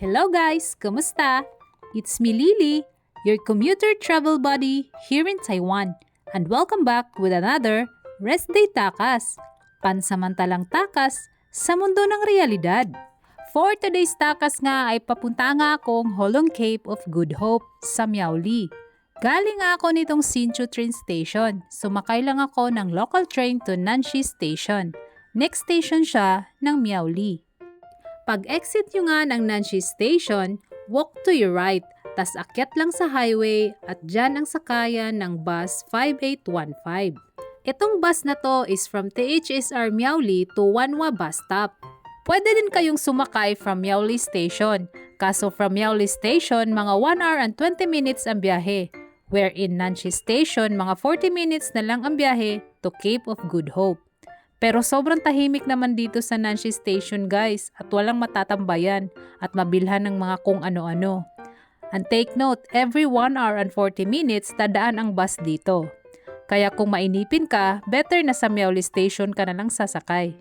Hello guys! Kumusta? It's me Lily, your commuter travel buddy here in Taiwan. And welcome back with another Rest Day Takas, pansamantalang takas sa mundo ng realidad. For today's takas nga ay papunta nga akong Holong Cape of Good Hope sa Miaoli. Galing nga ako nitong Hsinchu train station. Sumakay lang ako ng local train to Nanshi Station. Next station siya ng Miaoli. Pag-exit nyo nga ng Nanshi Station, walk to your right, tas akyat lang sa highway at dyan ang sakayan ng bus 5815. Itong bus na to is from THSR Miaoli to Wanhua bus stop. Pwede din kayong sumakay from Miaoli Station, kaso from Miaoli Station mga 1 hour and 20 minutes ang biyahe, wherein Nanshi Station mga 40 minutes na lang ang biyahe to Cape of Good Hope. Pero sobrang tahimik naman dito sa Nanshi Station guys at walang matatambayan at mabilhan ng mga kung ano-ano. And take note, every 1 hour and 40 minutes dadaan ang bus dito. Kaya kung mainipin ka, better na sa Miaoli Station ka na lang sasakay.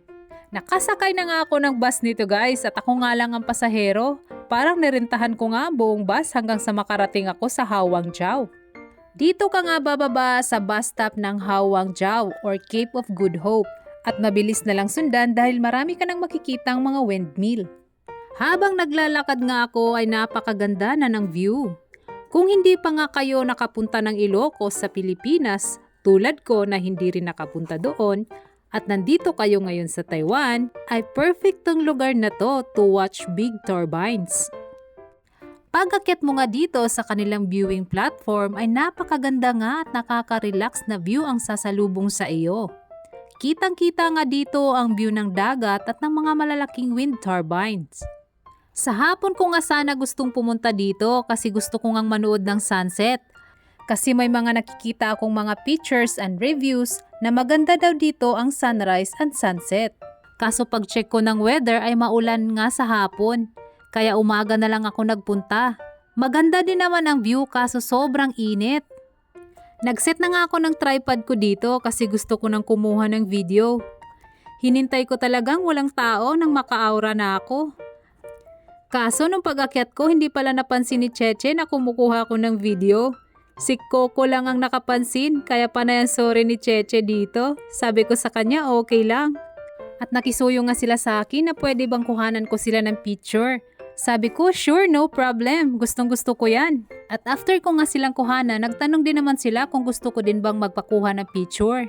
Nakasakay na nga ako ng bus nito guys at ako nga lang ang pasahero. Parang nirintahan ko nga buong bus hanggang sa makarating ako sa Hawangjiao. Dito ka nga bababa sa bus stop ng Hawangjiao or Cape of Good Hope. At mabilis na lang sundan dahil marami ka nang makikitang mga windmill. Habang naglalakad nga ako ay napakaganda na ng view. Kung hindi pa nga kayo nakapunta ng Ilocos sa Pilipinas, tulad ko na hindi rin nakapunta doon, at nandito kayo ngayon sa Taiwan, ay perfect tong lugar na to watch big turbines. Pag-akyat mo nga dito sa kanilang viewing platform ay napakaganda nga at nakaka-relax na view ang sasalubong sa iyo. Kitang-kita nga dito ang view ng dagat at ng mga malalaking wind turbines. Sa hapon ko nga sana gustong pumunta dito kasi gusto ko ngang manood ng sunset. Kasi may mga nakikita akong mga pictures and reviews na maganda daw dito ang sunrise and sunset. Kaso pag-check ko ng weather ay maulan nga sa hapon. Kaya umaga na lang ako nagpunta. Maganda din naman ang view kaso sobrang init. Nagset na nga ako ng tripod ko dito kasi gusto ko nang kumuha ng video. Hinintay ko talagang walang tao nang maka-aura na ako. Kaso nung pag-akyat ko hindi pala napansin ni Cheche na kumukuha ko ng video. Si Coco lang ang nakapansin kaya panayan sorry ni Cheche dito. Sabi ko sa kanya okay lang. At nakisuyo nga sila sa akin na pwede bang kuhanan ko sila ng picture. Sabi ko, sure, no problem. Gustong gusto ko yan. At after ko nga silang kuhana, nagtanong din naman sila kung gusto ko din bang magpakuha ng picture.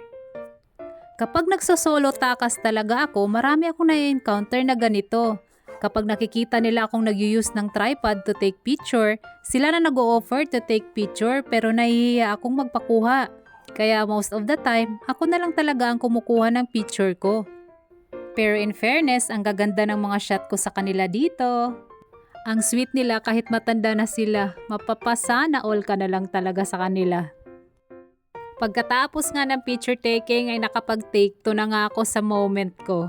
Kapag nagsosolo takas talaga ako, marami akong na-encounter na ganito. Kapag nakikita nila akong nag-use ng tripod to take picture, sila na nag-o-offer to take picture pero nahihiya akong magpakuha. Kaya most of the time, ako na lang talaga ang kumukuha ng picture ko. Pero in fairness, ang gaganda ng mga shot ko sa kanila dito. Ang sweet nila kahit matanda na sila, mapapasana all ka na lang talaga sa kanila. Pagkatapos nga ng picture taking ay nakapag-take to na nga ako sa moment ko.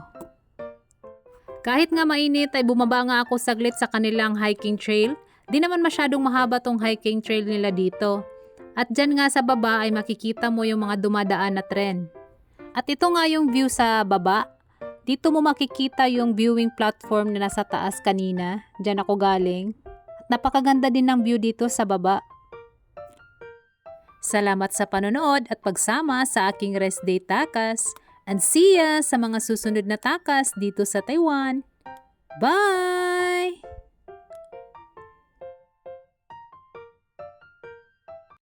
Kahit nga mainit ay bumaba nga ako saglit sa kanilang hiking trail. Di naman masyadong mahaba tong hiking trail nila dito. At dyan nga sa baba ay makikita mo yung mga dumadaan na tren. At ito nga yung view sa baba. Dito mo makikita yung viewing platform na nasa taas kanina. Diyan ako galing. At napakaganda din ng view dito sa baba. Salamat sa panonood at pagsama sa aking rest day takas. And see ya sa mga susunod na takas dito sa Taiwan. Bye!